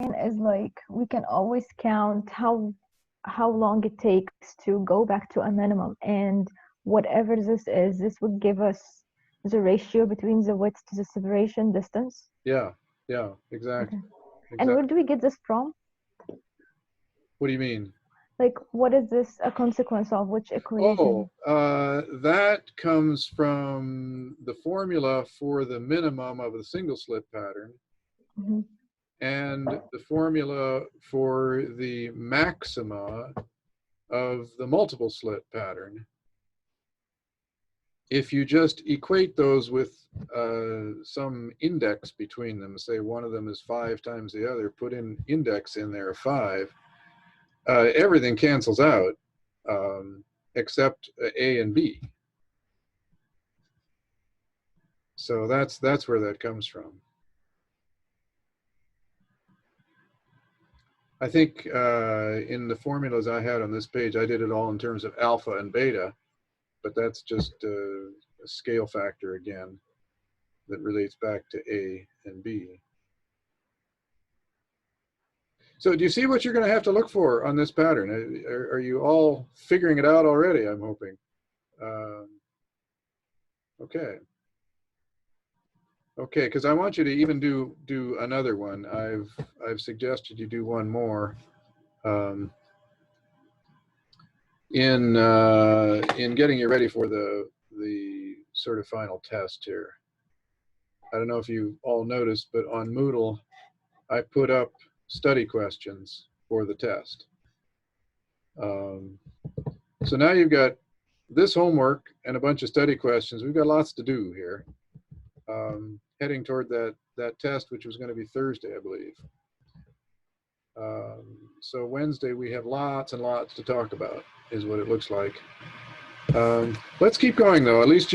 is like we can always count how long it takes to go back to a minimum, and whatever this is, this would give us the ratio between the width to the separation distance. Yeah, yeah, exactly. Okay. And where do we get this from? What do you mean? Like, what is this a consequence of? Which equation? Oh, that comes from the formula for the minimum of the single slit pattern Mm-hmm. and the formula for the maxima of the multiple slit pattern. If you just equate those with some index between them, say one of them is 5 times the other, put in index in there of 5, everything cancels out except A and B. So that's where that comes from. I think in the formulas I had on this page, I did it all in terms of alpha and beta, but that's just a scale factor again that relates back to A and B. So do you see what you're going to have to look for on this pattern? Are you all figuring it out already, I'm hoping? Okay. Okay, because I want you to even do another one. I've suggested you do one more in getting you ready for the sort of final test here. I don't know if you all noticed, but on Moodle, I put up study questions for the test. So now you've got this homework and a bunch of study questions. We've got lots to do here. Heading toward that test, which was going to be Thursday, I believe. So Wednesday we have lots and lots to talk about, is what it looks like. Let's keep going though. At least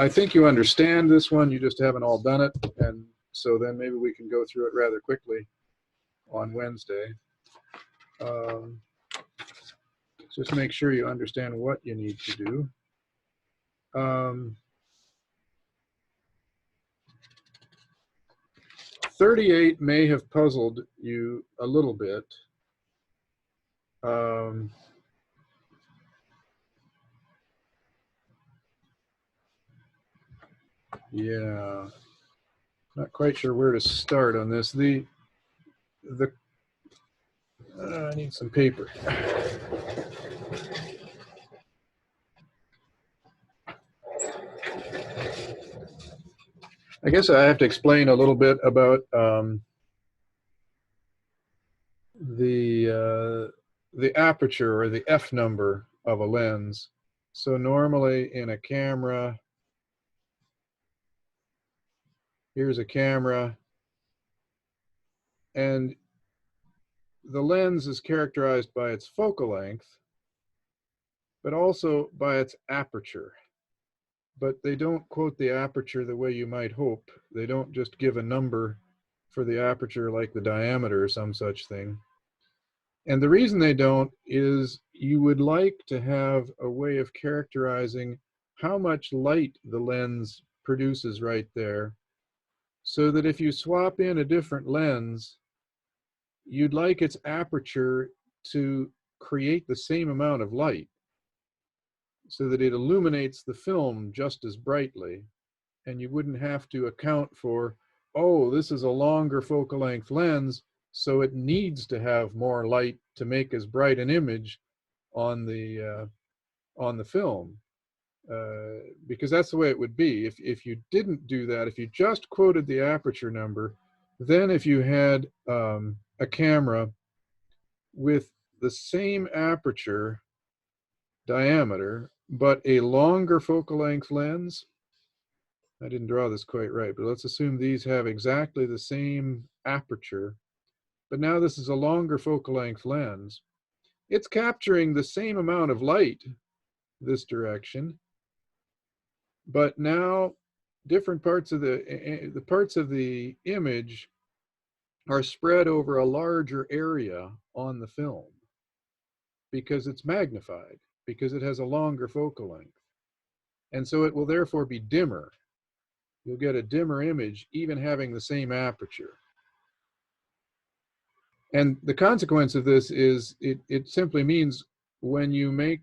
I think you understand this one. You just haven't all done it, and so then maybe we can go through it rather quickly on Wednesday. Just make sure you understand what you need to do. 38 may have puzzled you a little bit. Yeah, not quite sure where to start on this. I need some paper. I guess I have to explain a little bit about the aperture, or the F number of a lens. So normally in a camera, here's a camera, and the lens is characterized by its focal length, but also by its aperture. But they don't quote the aperture the way you might hope. They don't just give a number for the aperture like the diameter or some such thing. And the reason they don't is you would like to have a way of characterizing how much light the lens produces right there, so that if you swap in a different lens, you'd like its aperture to create the same amount of light, so that it illuminates the film just as brightly, and you wouldn't have to account for, oh, this is a longer focal length lens, so it needs to have more light to make as bright an image on the film, because that's the way it would be if you didn't do that. If you just quoted the aperture number, then if you had a camera with the same aperture diameter but a longer focal length lens, I didn't draw this quite right, but let's assume these have exactly the same aperture, but now this is a longer focal length lens. It's capturing the same amount of light this direction, but now different parts of the parts of the image are spread over a larger area on the film because it's magnified, because it has a longer focal length. And so it will therefore be dimmer. You'll get a dimmer image even having the same aperture. And the consequence of this is it simply means when you make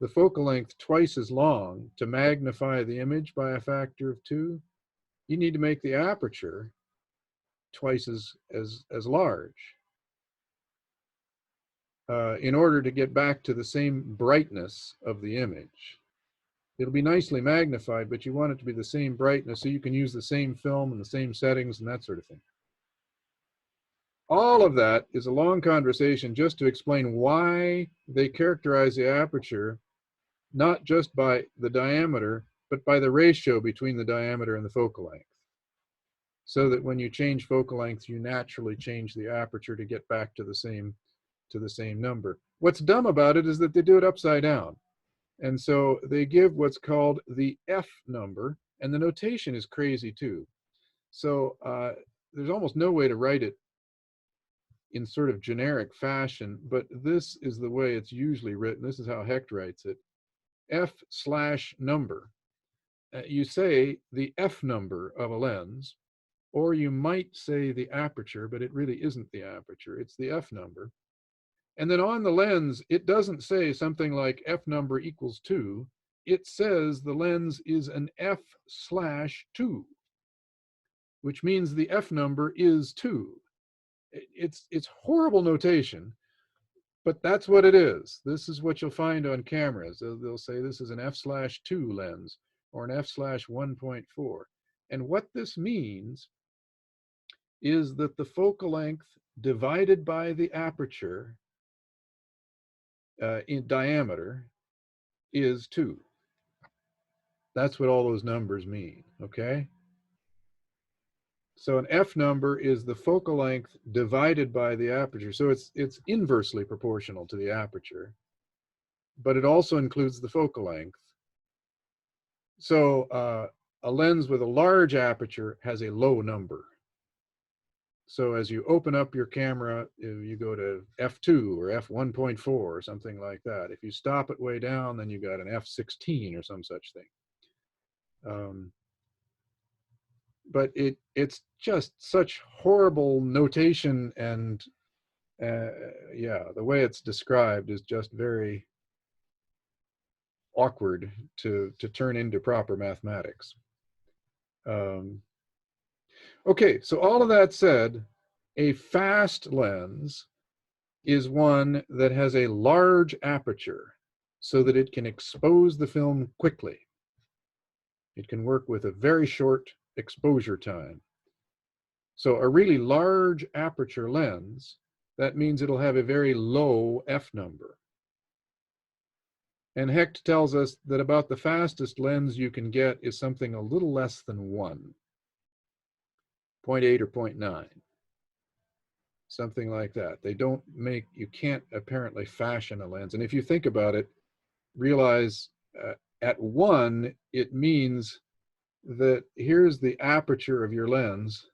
the focal length twice as long to magnify the image by a factor of 2, you need to make the aperture twice as large in order to get back to the same brightness of the image. It'll be nicely magnified, but you want it to be the same brightness so you can use the same film and the same settings and that sort of thing. All of that is a long conversation just to explain why they characterize the aperture not just by the diameter, but by the ratio between the diameter and the focal length. So that when you change focal length, you naturally change the aperture to get back to the same number. What's dumb about it is that they do it upside down. And so they give what's called the F number, and the notation is crazy too. So there's almost no way to write it in sort of generic fashion, but this is the way it's usually written. This is how Hecht writes it. F/number. You say the F number of a lens, or you might say the aperture, but it really isn't the aperture. It's the F number. And then on the lens, it doesn't say something like F number equals 2. It says the lens is an F/2, which means the F number is 2. It's horrible notation, but that's what it is. This is what you'll find on cameras. They'll say this is an F/2 lens or an F/1.4. And what this means is that the focal length divided by the aperture in diameter is 2. That's what all those numbers mean, okay? So an F number is the focal length divided by the aperture. So it's inversely proportional to the aperture, but it also includes the focal length. So a lens with a large aperture has a low number. So as you open up your camera, you go to F2 or F1.4 or something like that. If you stop it way down, then you got an F16 or some such thing. But it's just such horrible notation, and yeah, the way it's described is just very awkward to turn into proper mathematics. Okay, so all of that said, a fast lens is one that has a large aperture so that it can expose the film quickly. It can work with a very short exposure time. So a really large aperture lens, that means it'll have a very low F number. And Hecht tells us that about the fastest lens you can get is something a little less than 1, 0.8 or 0.9, something like that. They don't make, you can't apparently fashion a lens. And if you think about it, realize at 1, it means that here's the aperture of your lens,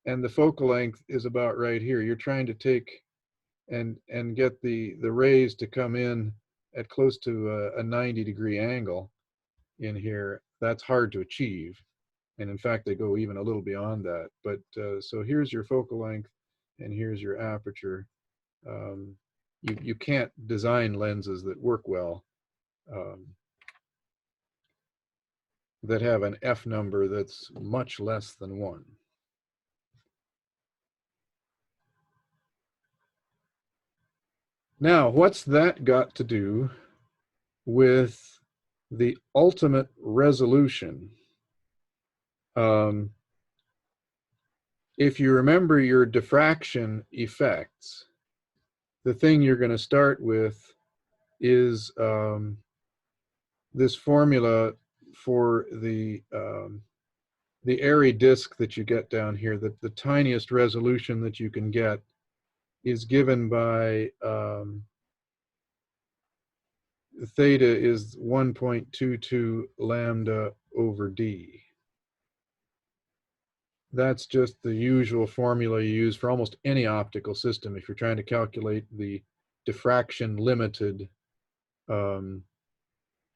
and the focal length is about right here. You're trying to take and get the rays to come in at close to a 90-degree angle in here. That's hard to achieve. And in fact, they go even a little beyond that. But so here's your focal length, and here's your aperture. You can't design lenses that work well that have an F number that's much less than 1. Now, what's that got to do with the ultimate resolution? If you remember your diffraction effects, the thing you're going to start with is this formula for the airy disk that you get down here. That the tiniest resolution that you can get is given by theta is 1.22 lambda over d. That's just the usual formula you use for almost any optical system if you're trying to calculate the diffraction limited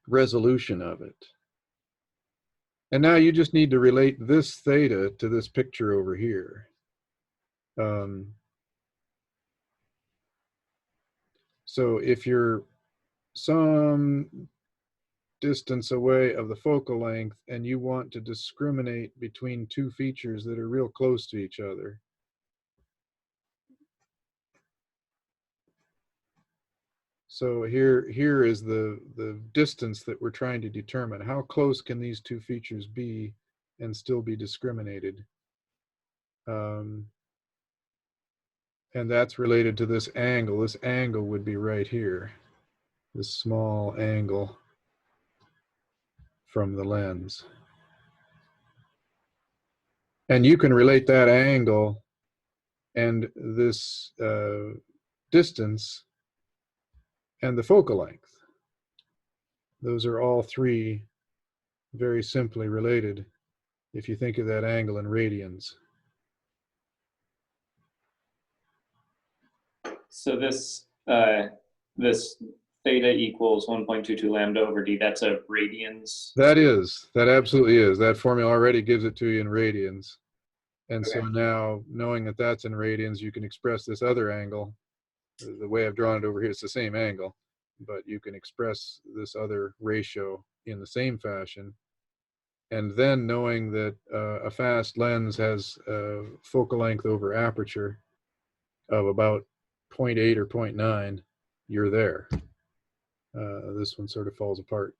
resolution of it. And now you just need to relate this theta to this picture over here. So if you're some distance away of the focal length and you want to discriminate between two features that are real close to each other, so here is the distance that we're trying to determine. How close can these two features be and still be discriminated? And that's related to this angle. This angle would be right here, this small angle from the lens. And you can relate that angle and this distance and the focal length. Those are all three very simply related if you think of that angle in radians. So this this theta equals 1.22 lambda over d, that's a radians? That absolutely is. That formula already gives it to you in radians. And Okay. so now, knowing that that's in radians, you can express this other angle. The way I've drawn it over here, it's the same angle, but you can express this other ratio in the same fashion. And then knowing that a fast lens has a focal length over aperture of about 0.8 or 0.9, you're there. This one sort of falls apart.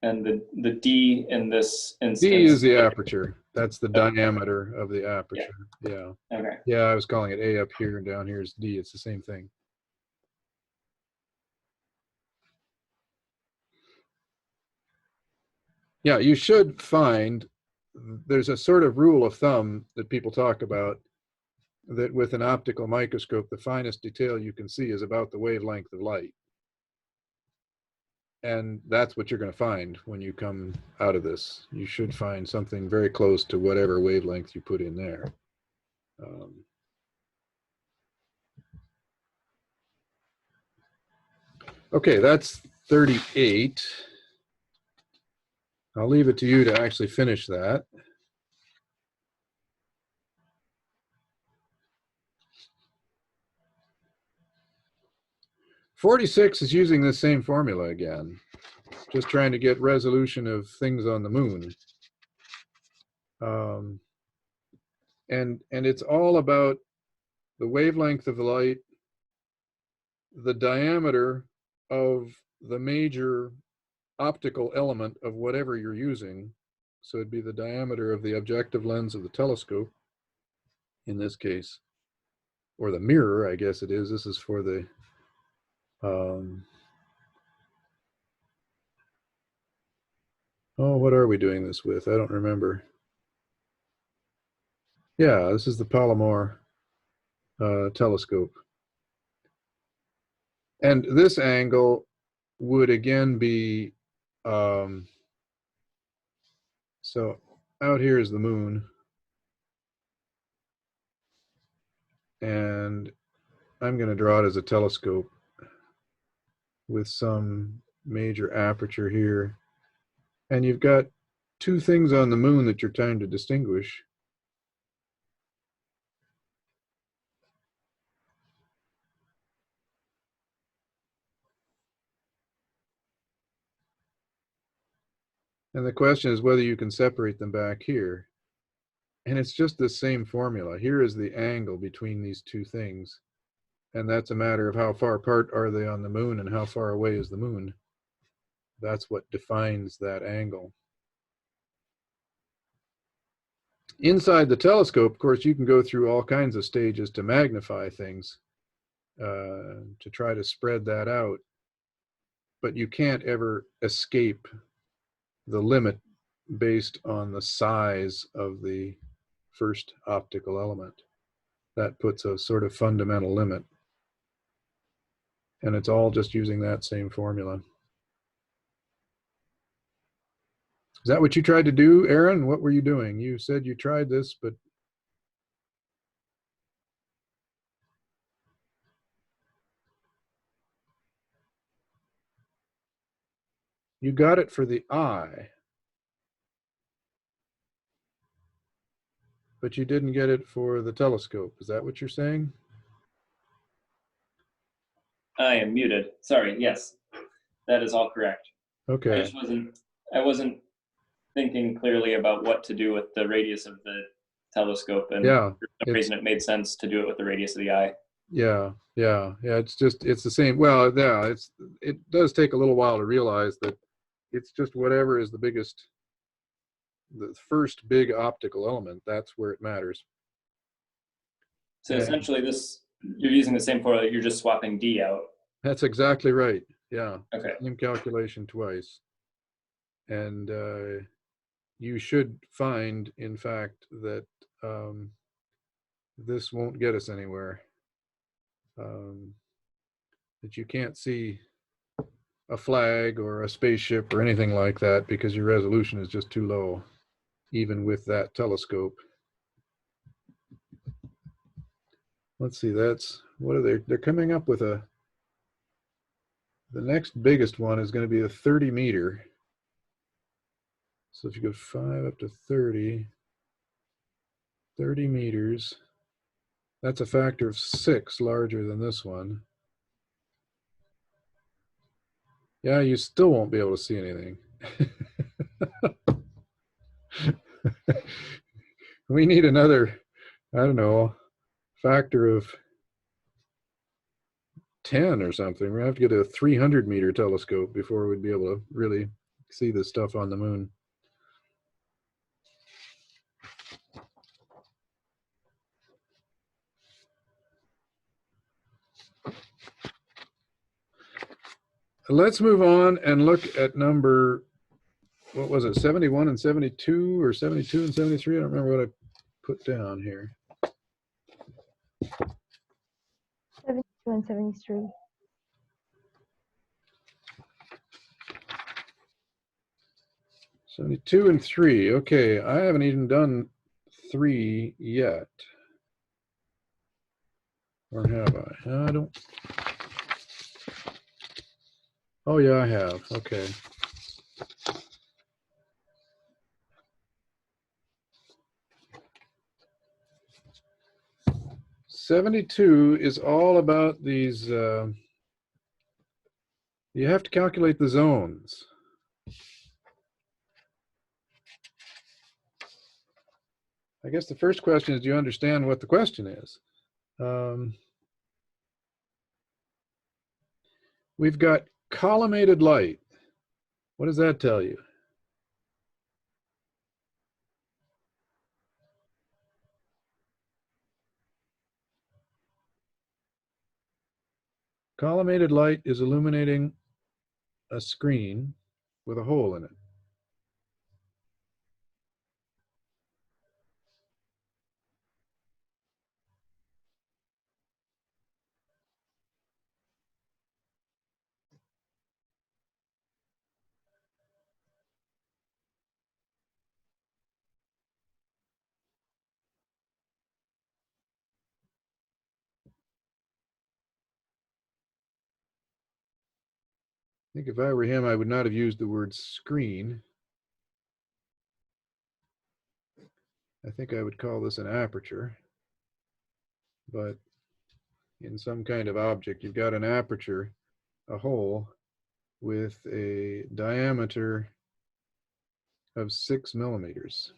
And the d in this instance? D is the aperture. That's the diameter of the aperture. Yeah. Okay. Yeah, I was calling it A up here and down here is D. It's the same thing. Yeah, you should find, there's a sort of rule of thumb that people talk about, that with an optical microscope, the finest detail you can see is about the wavelength of light. And that's what you're going to find when you come out of this. You should find something very close to whatever wavelength you put in there. Okay, that's 38. I'll leave it to you to actually finish that. '46 is using the same formula again, just trying to get resolution of things on the moon. And it's all about the wavelength of the light, the diameter of the major optical element of whatever you're using. So it'd be the diameter of the objective lens of the telescope, in this case, or the mirror, I guess it is. This is for the oh, what are we doing this with? I don't remember. Yeah, this is the Palomar telescope. And this angle would again be, so out here is the moon. And I'm going to draw it as a telescope with some major aperture here. And you've got two things on the moon that you're trying to distinguish. And the question is whether you can separate them back here. And it's just the same formula. Here is the angle between these two things. And that's a matter of how far apart are they on the moon and how far away is the moon. That's what defines that angle. Inside the telescope, of course, you can go through all kinds of stages to magnify things, to try to spread that out. But you can't ever escape the limit based on the size of the first optical element. That puts a sort of fundamental limit. And it's all just using that same formula. Is that what you tried to do, Aaron? What were you doing? You said you tried this, but you got it for the eye, but you didn't get it for the telescope. Is that what you're saying? I am muted. Sorry. Yes, that is all correct. I Okay. just wasn't thinking clearly about what to do with the radius of the telescope, and Yeah. for some reason it made sense to do it with the radius of the eye. Yeah. It's the same. Well, yeah, it does take a little while to realize that it's just whatever is the first big optical element. That's where it matters. So And essentially, you're using the same formula. You're just swapping d out. that's exactly right. Yeah. Okay. Same calculation twice. And you should find, in fact, that this won't get us anywhere. That you can't see a flag or a spaceship or anything like that because your resolution is just too low, even with that telescope. Let's see, what are they? They're coming up with the next biggest one is going to be a 30 meter. So if you go 5 up to 30 meters, that's a factor of 6 larger than this one. Yeah, you still won't be able to see anything. We need another, I don't know, factor of 10 or something. We have to get a 300 meter telescope before we'd be able to really see this stuff on the moon. Let's move on and look at number, what was it, 71 and 72 or 72 and 73? I don't remember what I put down here. 72 and 73. 72 and 3. Okay, I haven't even done 3 yet. Or have I? I don't. Oh, yeah, I have. Okay. '72 is all about these. You have to calculate the zones. I guess the first question is, do you understand what the question is? We've got collimated light. What does that tell you? Collimated light is illuminating a screen with a hole in it. I think if I were him, I would not have used the word screen. I think I would call this an aperture. But in some kind of object, you've got an aperture, a hole, with a diameter of 6 millimeters.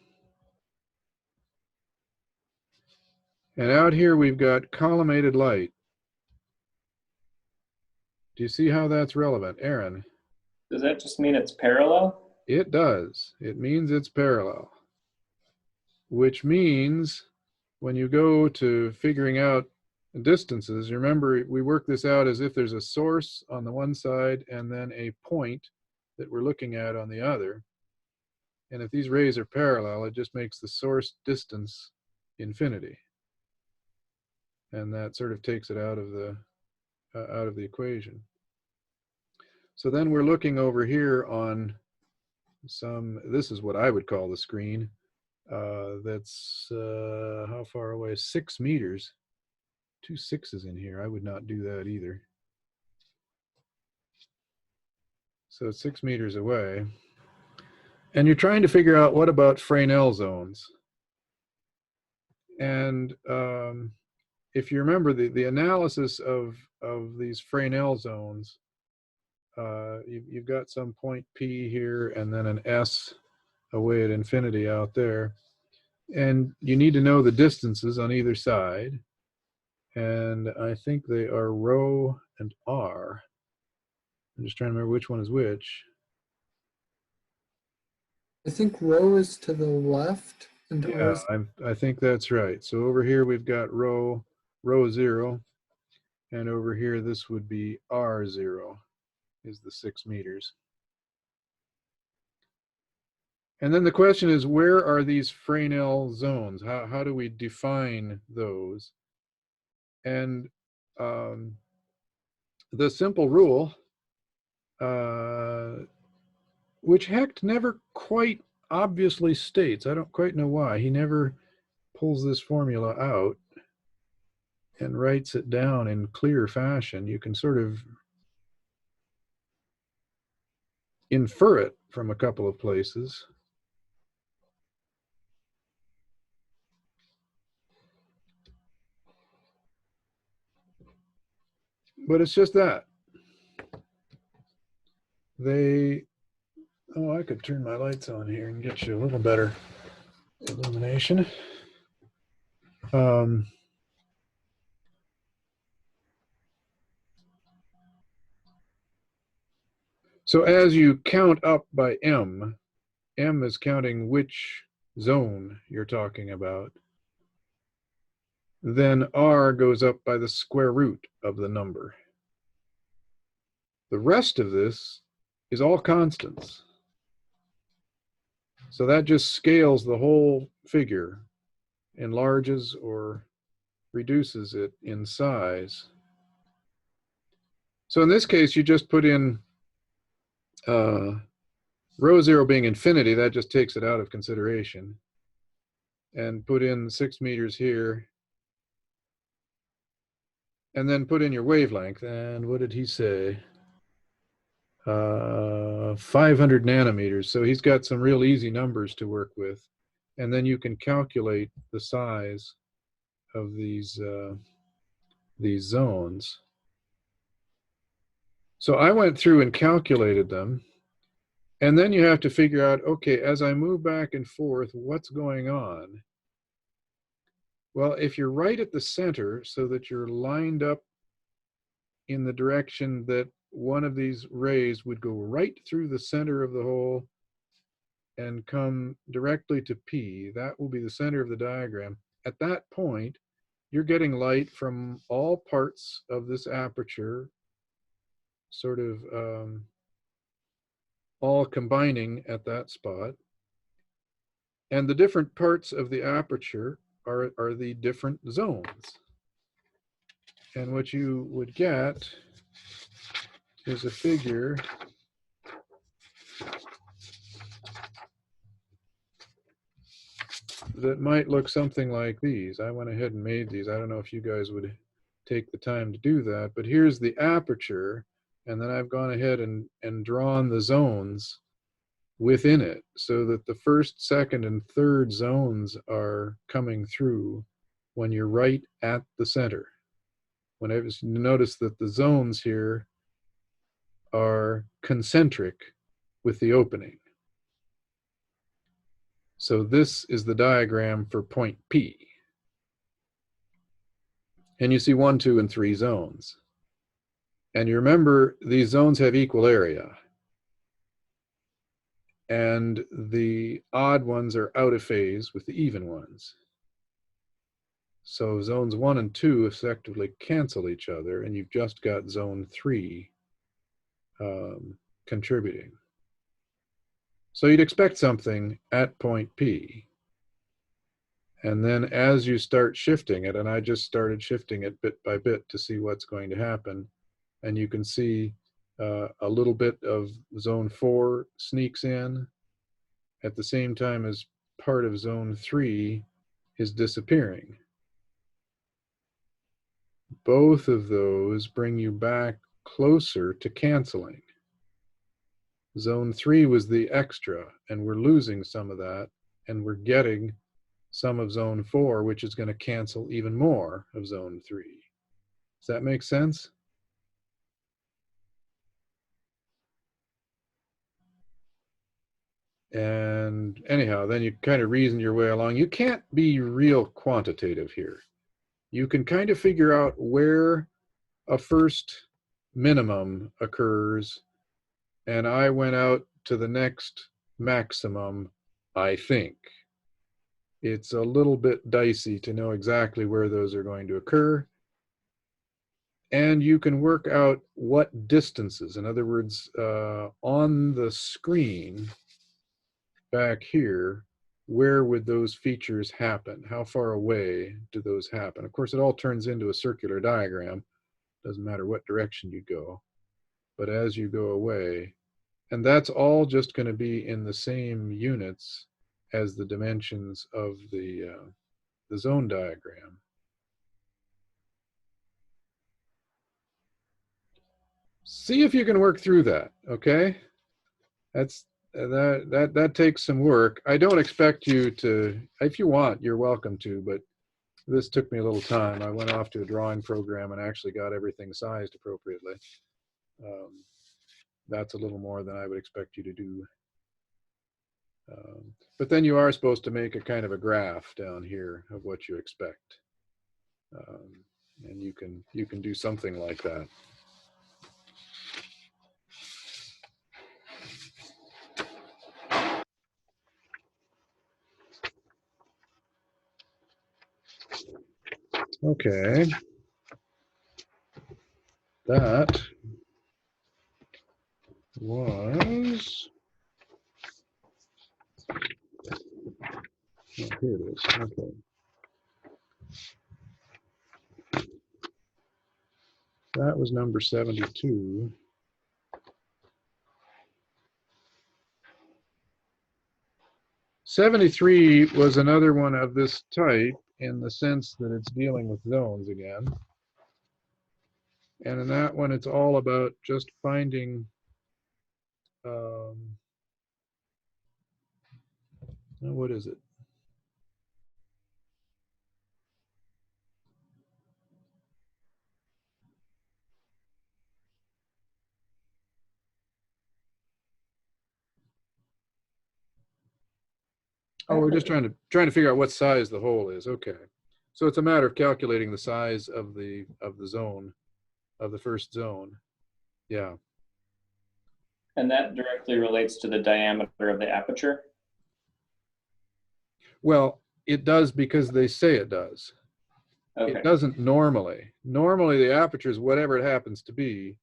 And out here we've got collimated light. Do you see how that's relevant, Aaron? Does that just mean it's parallel? It does. It means it's parallel, which means when you go to figuring out distances, remember we work this out as if there's a source on the one side and then a point that we're looking at on the other. And if these rays are parallel, it just makes the source distance infinity. And that sort of takes it out of the equation. So then we're looking over here on this is what I would call the screen. That's how far away? 6 meters. 2 6s in here. I would not do that either. So it's 6 meters away. And you're trying to figure out, what about Fresnel zones? And if you remember the analysis of these Fresnel zones, you've got some point P here and then an S away at infinity out there. And you need to know the distances on either side. And I think they are rho and r. I'm just trying to remember which one is which. I think rho is to the left and r Yeah, is I think that's right. So over here we've got rho 0, and over here this would be r0 is the 6 meters. And then the question is, where are these Fresnel zones? How do we define those? And the simple rule, which Hecht never quite obviously states, I don't quite know why, he never pulls this formula out and writes it down in clear fashion. You can sort of infer it from a couple of places. But it's just that. Oh, I could turn my lights on here and get you a little better illumination. So as you count up by M is counting which zone you're talking about. Then R goes up by the square root of the number. The rest of this is all constants. So that just scales the whole figure, enlarges or reduces it in size. So in this case, you just put in rho 0 being infinity, that just takes it out of consideration. And put in 6 meters here. And then put in your wavelength. And what did he say? 500 nanometers. So he's got some real easy numbers to work with. And then you can calculate the size of these zones. So I went through and calculated them. And then you have to figure out, okay, as I move back and forth, what's going on? Well, if you're right at the center so that you're lined up in the direction that one of these rays would go right through the center of the hole and come directly to P, that will be the center of the diagram. At that point, you're getting light from all parts of this aperture, sort of all combining at that spot. And the different parts of the aperture are the different zones. And what you would get is a figure that might look something like these. I went ahead and made these. I don't know if you guys would take the time to do that, but here's the aperture, and then I've gone ahead and drawn the zones within it so that the first, second, and third zones are coming through when you're right at the center. Whenever you notice that the zones here are concentric with the opening. So this is the diagram for point P. And you see 1, 2, and 3 zones. And you remember these zones have equal area. And the odd ones are out of phase with the even ones. So zones 1 and 2 effectively cancel each other, and you've just got zone 3 contributing. So you'd expect something at point P. And then as you start shifting it, and I just started shifting it bit by bit to see what's going to happen, and you can see a little bit of zone 4 sneaks in at the same time as part of zone 3 is disappearing. Both of those bring you back closer to canceling. Zone 3 was the extra, and we're losing some of that, and we're getting some of zone 4, which is going to cancel even more of zone 3. Does that make sense? And anyhow, then you kind of reason your way along. You can't be real quantitative here. You can kind of figure out where a first minimum occurs, and I went out to the next maximum, I think. It's a little bit dicey to know exactly where those are going to occur. And you can work out what distances. In other words, on the screen back here, where would those features happen? How far away do those happen? Of course, it all turns into a circular diagram. Doesn't matter what direction you go. But as you go away, and that's all just going to be in the same units as the dimensions of the zone diagram. See if you can work through that, okay? That takes some work. I don't expect you to, if you want, you're welcome to, but this took me a little time. I went off to a drawing program and actually got everything sized appropriately. That's a little more than I would expect you to do. But then you are supposed to make a kind of a graph down here of what you expect. And you can do something like that. Okay. That was, oh, here it is. Okay. That was number 72. '73 was another one of this type in the sense that it's dealing with zones again. And in that one, it's all about just finding what is it? Oh, we're just trying to figure out what size the hole is. Okay. So it's a matter of calculating the size of the zone, of the first zone. Yeah. And that directly relates to the diameter of the aperture? Well, it does because they say it does. Okay. It doesn't normally. Normally the aperture is whatever it happens to be,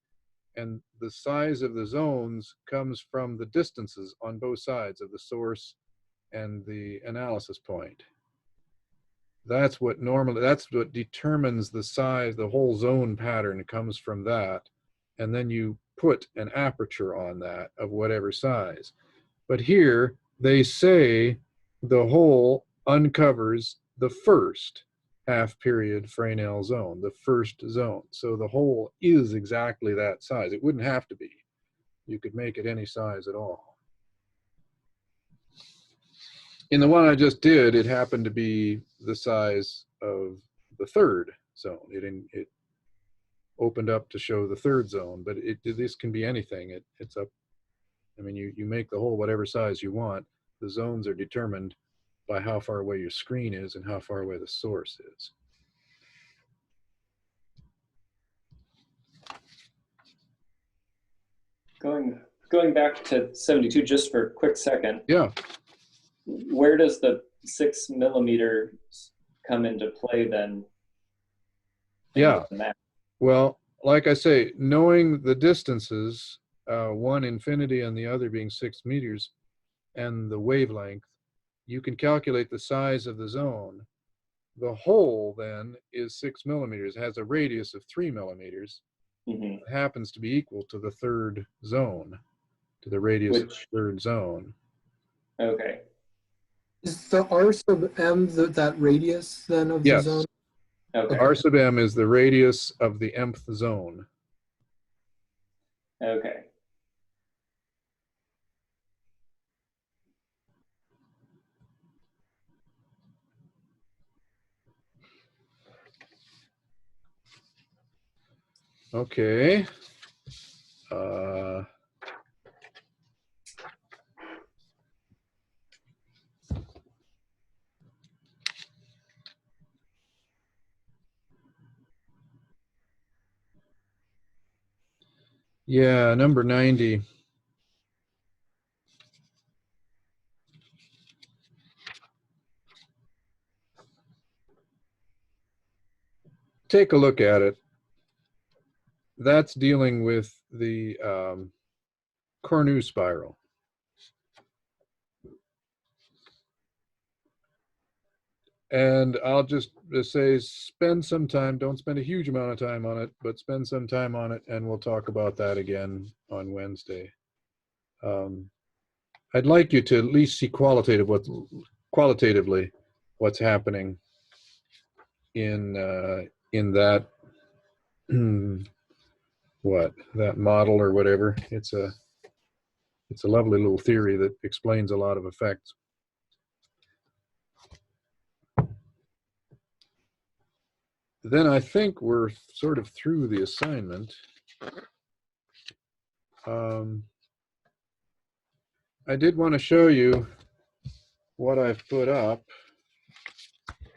and the size of the zones comes from the distances on both sides of the source and the analysis point. That's what determines the size. The whole zone pattern comes from that, and then you put an aperture on that of whatever size. But here they say the hole uncovers the first half period Fresnel zone, the first zone. So the hole is exactly that size. It wouldn't have to be. You could make it any size at all. In the one I just did, it happened to be the size of the third zone. It opened up to show the third zone, but this can be anything. It's up. I mean, you make the hole whatever size you want. The zones are determined by how far away your screen is and how far away the source is. Going back to 72 just for a quick second. Yeah. Where does the 6 millimeter come into play then? Yeah. Well, like I say, knowing the distances, one infinity and the other being 6 meters, and the wavelength, you can calculate the size of the zone. The hole then is 6 millimeters, has a radius of 3 millimeters. Mm-hmm. It happens to be equal to the third zone, to the radius of the third zone. Okay. Is the R sub m that radius then of the zone? Okay. R sub m is the radius of the mth zone. Okay. Okay. Yeah, number 90. Take a look at it. That's dealing with the Cornu spiral. And I'll just say spend some time, don't spend a huge amount of time on it, but spend some time on it, and we'll talk about that again on Wednesday. I'd like you to at least see qualitatively what's happening in that that model or whatever. It's a lovely little theory that explains a lot of effects. Then I think we're sort of through the assignment. I did want to show you what I've put up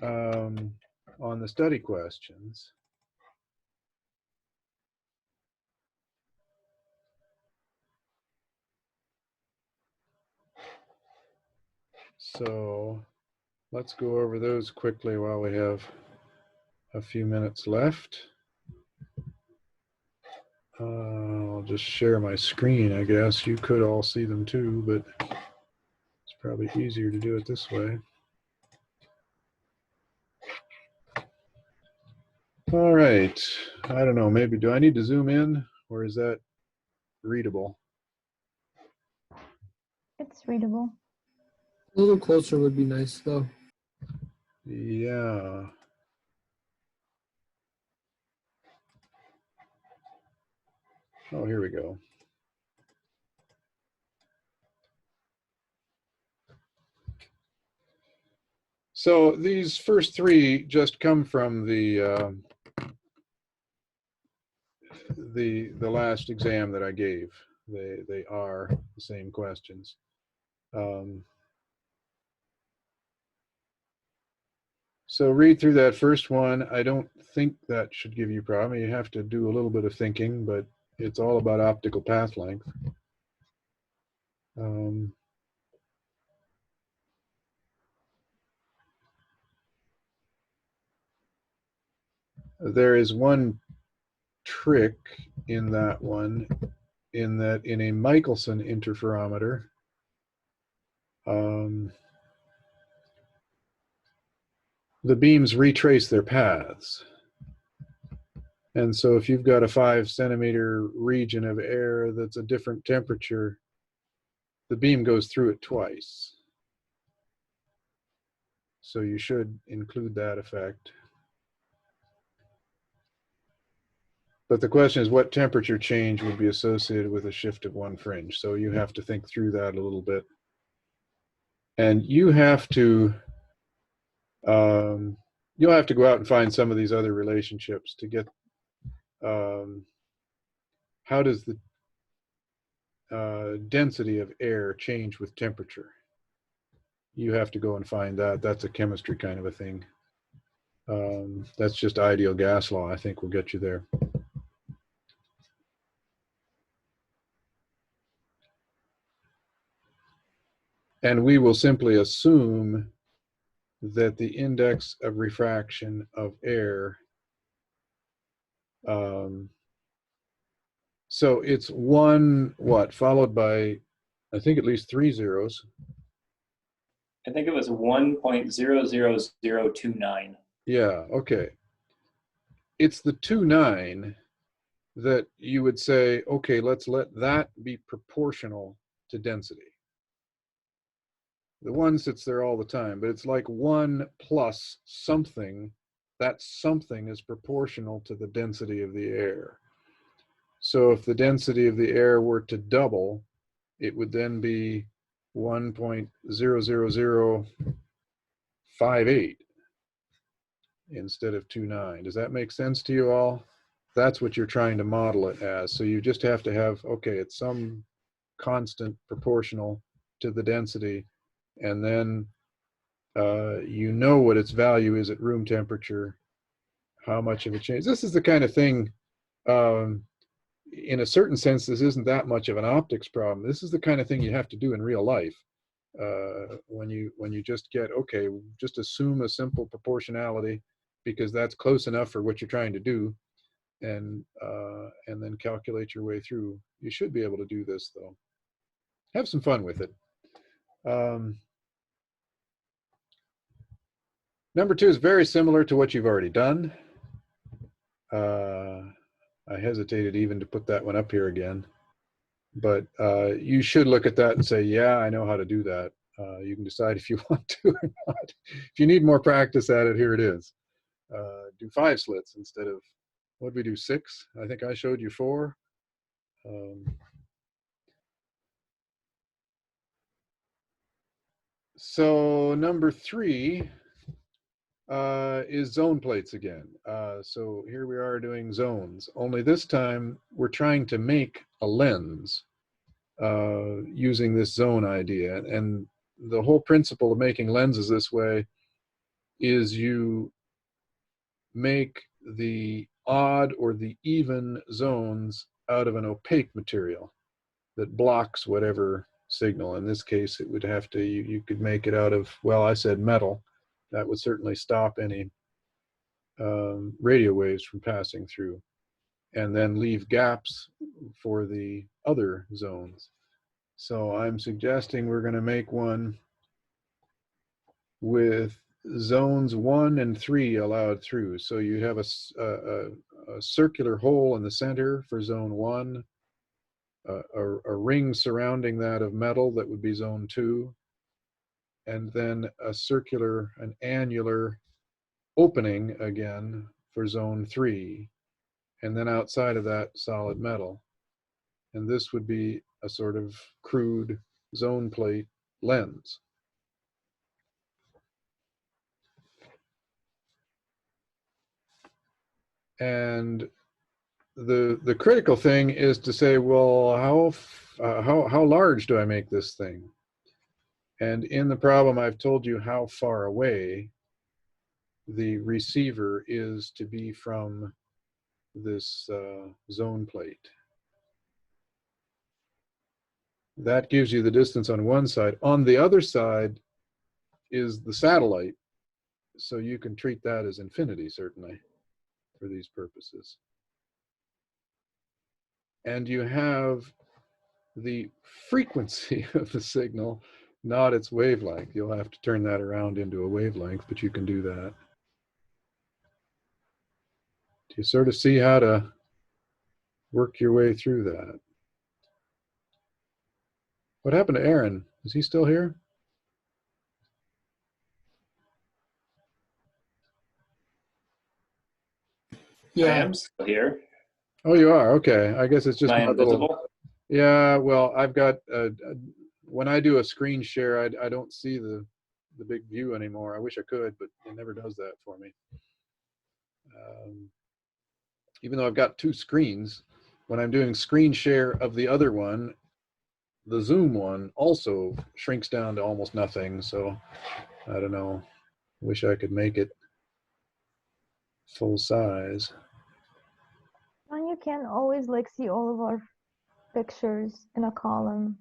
on the study questions. So let's go over those quickly while we have a few minutes left. I'll just share my screen, I guess. You could all see them too, but it's probably easier to do it this way. All right. I don't know, maybe do I need to zoom in, or is that readable? It's readable. A little closer would be nice, though. Yeah. Oh, here we go. So these first three just come from the last exam that I gave. They are the same questions. So read through that first one. I don't think that should give you a problem. You have to do a little bit of thinking, but it's all about optical path length. There is one trick in that one, in that in a Michelson interferometer, the beams retrace their paths. And so if you've got a 5 centimeter region of air that's a different temperature, the beam goes through it twice. So you should include that effect. But the question is, what temperature change would be associated with a shift of one fringe? So you have to think through that a little bit. And you have to, you'll have to go out and find some of these other relationships to get, how does the density of air change with temperature? You have to go and find that. That's a chemistry kind of a thing. That's just ideal gas law. I think will get you there. And we will simply assume that the index of refraction of air, so it's one, followed by, I think at least 3 zeros. I think it was 1.00029. Yeah, okay. It's the 2.9 that you would say, okay, let's let that be proportional to density. The 1 sits there all the time, but it's like 1 plus something. That something is proportional to the density of the air. So if the density of the air were to double, it would then be 1.00058 instead of 2.9. Does that make sense to you all? that's what you're trying to model it as. So you just have to have, okay, it's some constant proportional to the density, and then you know what its value is at room temperature, how much of a change. This is the kind of thing, in a certain sense, this isn't that much of an optics problem. This is the kind of thing you have to do in real life. When you just get, okay, just assume a simple proportionality because that's close enough for what you're trying to do, and then calculate your way through. You should be able to do this, though. Have some fun with it. Number 2 is very similar to what you've already done. I hesitated even to put that one up here again, but you should look at that and say, yeah, I know how to do that. You can decide if you want to or not. If you need more practice at it, here it is. Do 5 slits instead of, what did we do, 6? I think I showed you 4. So number 3 is zone plates again. So here we are doing zones, only this time we're trying to make a lens using this zone idea. And the whole principle of making lenses this way is you make the odd or the even zones out of an opaque material that blocks whatever signal. In this case, it would have to, you could make it out of, well, I said metal. That would certainly stop any radio waves from passing through, and then leave gaps for the other zones. So I'm suggesting we're going to make one with zones 1 and 3 allowed through. So you have a circular hole in the center for zone 1, a ring surrounding that of metal that would be zone 2, and then an annular opening again for zone 3, and then outside of that, solid metal. And this would be a sort of crude zone plate lens. And the critical thing is to say, well, how large do I make this thing? And in the problem, I've told you how far away the receiver is to be from this zone plate. That gives you the distance on one side. On the other side is the satellite, so you can treat that as infinity, certainly, for these purposes. And you have the frequency of the signal, not its wavelength. You'll have to turn that around into a wavelength, but you can do that. Do you sort of see how to work your way through that? What happened to Aaron? Is he still here? I am still here. Oh, you are? Okay. I guess it's just Am I my little... invisible? Yeah, well, I've got... when I do a screen share, I don't see the big view anymore. I wish I could, but it never does that for me. Even though I've got 2 screens, when I'm doing screen share of the other one, the Zoom one also shrinks down to almost nothing. So I don't know. Wish I could make it full size. And you can always like see all of our pictures in a column.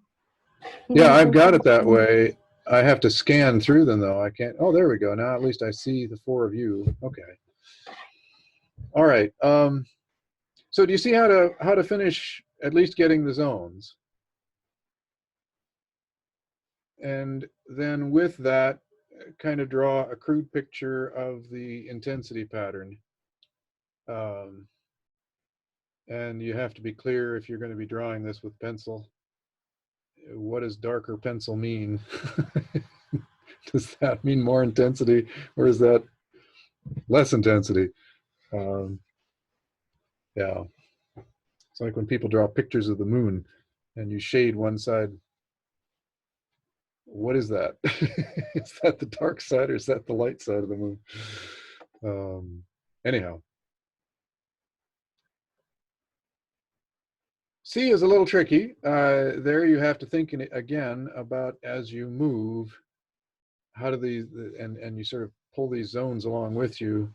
Yeah, I've got it that way. I have to scan through them though. I can't. Oh, there we go. Now at least I see the 4 of you. Okay. All right. So do you see how to finish at least getting the zones? And then with that, kind of draw a crude picture of the intensity pattern. And you have to be clear if you're going to be drawing this with pencil. What does darker pencil mean? Does that mean more intensity, or is that less intensity? Yeah. It's like when people draw pictures of the moon and you shade one side. What is that? Is that the dark side or is that the light side of the moon? Anyhow. C is a little tricky. There you have to think again about as you move, how do these, and you sort of pull these zones along with you,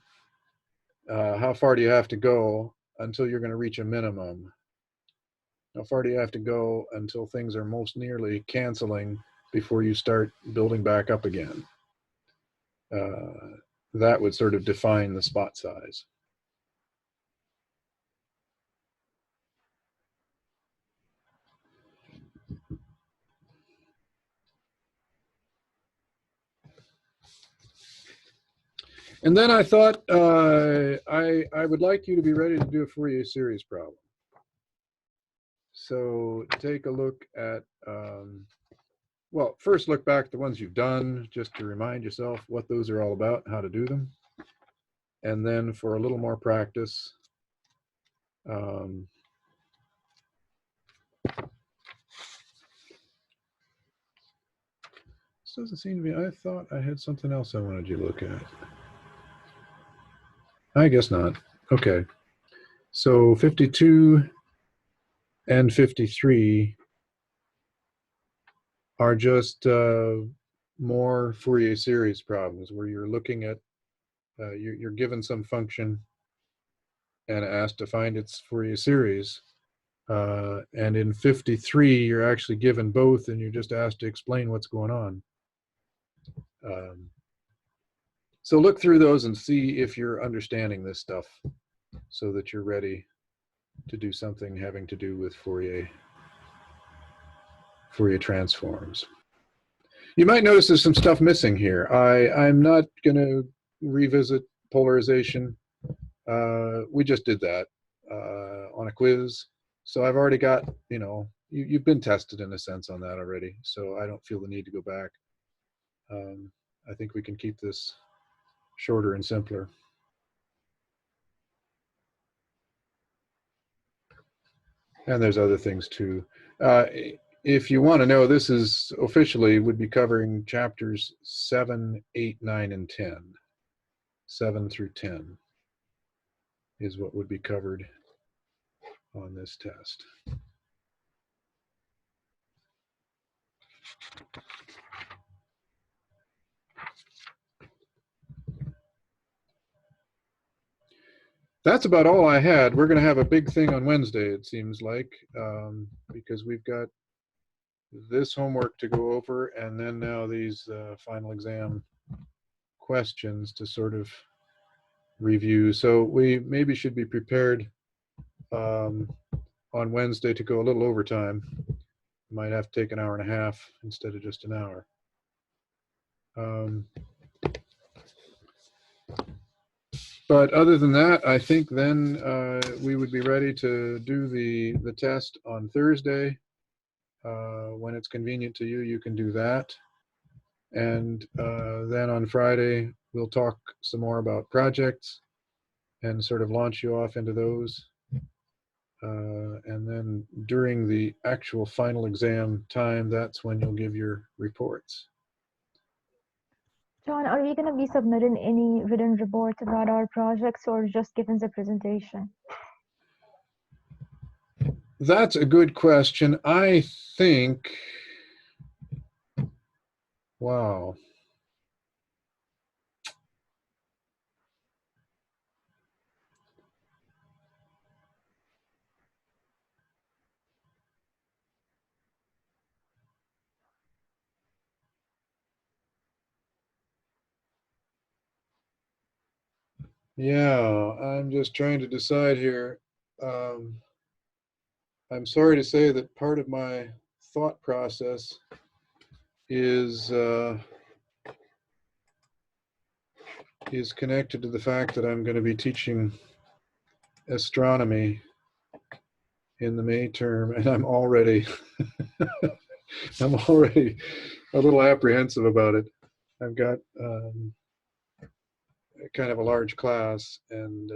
how far do you have to go until you're going to reach a minimum? How far do you have to go until things are most nearly canceling before you start building back up again? That would sort of define the spot size. And then I thought I would like you to be ready to do a Fourier series problem. So take a look at, well, first look back at the ones you've done, just to remind yourself what those are all about, how to do them. And then for a little more practice, this doesn't seem to be, I thought I had something else I wanted you to look at. I guess not. Okay. So 52 and 53 are just more Fourier series problems where you're looking at, you're given some function and asked to find its Fourier series. And in 53, you're actually given both and you're just asked to explain what's going on. So look through those and see if you're understanding this stuff so that you're ready to do something having to do with Fourier transforms. You might notice there's some stuff missing here. I'm not going to revisit polarization. We just did that on a quiz. So I've already got, you know, you've been tested in a sense on that already. So I don't feel the need to go back. I think we can keep this shorter and simpler. And there's other things too. If you want to know, this is officially would be covering chapters 7, 8, 9, and 10. 7 through 10 is what would be covered on this test. That's about all I had. We're going to have a big thing on Wednesday, it seems like, because we've got this homework to go over and then now these final exam questions to sort of review. So we maybe should be prepared on Wednesday to go a little overtime. Might have to take an hour and a half instead of just an hour. But other than that, I think then we would be ready to do the test on Thursday. When it's convenient to you, you can do that. And then on Friday, we'll talk some more about projects and sort of launch you off into those. And then during the actual final exam time, that's when you'll give your reports. John, are we going to be submitting any written report about our projects or just giving the presentation? That's a good question. I think, wow. Yeah, I'm just trying to decide here. I'm sorry to say that part of my thought process is connected to the fact that I'm going to be teaching astronomy in the May term, and I'm already I'm already a little apprehensive about it. I've got kind of a large class, and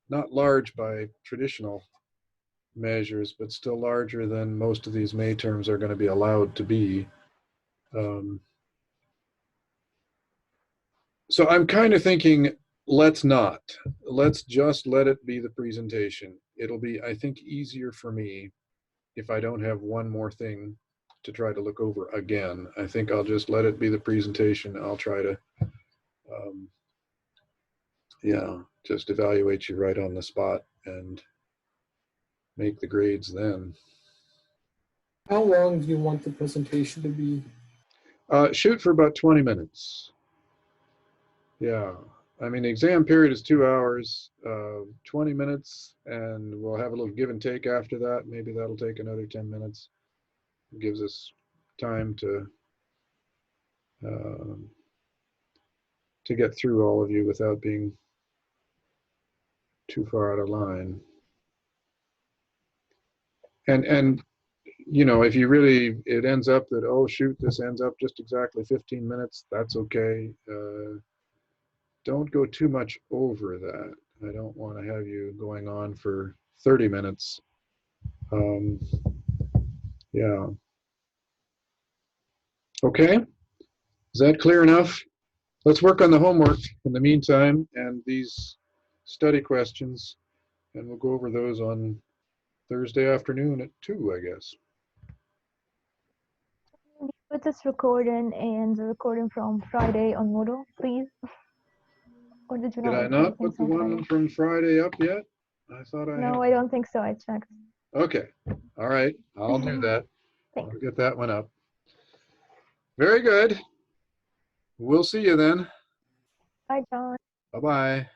not large by traditional measures, but still larger than most of these May terms are going to be allowed to be. So I'm kind of thinking, let's just let it be the presentation. It'll be, I think, easier for me if I don't have one more thing to try to look over again. I think I'll just let it be the presentation. I'll try to, yeah, just evaluate you right on the spot and make the grades then. How long do you want the presentation to be? Shoot for about 20 minutes. Yeah, I mean, the exam period is 2 hours, 20 minutes, and we'll have a little give and take after that. Maybe that'll take another 10 minutes. It gives us time to get through all of you without being too far out of line. And you know, if you really, it ends up that, oh shoot, this ends up just exactly 15 minutes, that's okay. Don't go too much over that. I don't want to have you going on for 30 minutes. Yeah. Okay, is that clear enough? Let's work on the homework in the meantime and these study questions, and we'll go over those on Thursday afternoon at 2, I guess. Put this recording and the recording from Friday on Moodle, please. Or did you not Did I record not things put the on one Friday? from Friday up yet? I thought I had. No, I don't think so. I checked. Okay, all right, I'll do that. Thanks. I'll get that one up. Very good. We'll see you then. Bye, John. Bye-bye.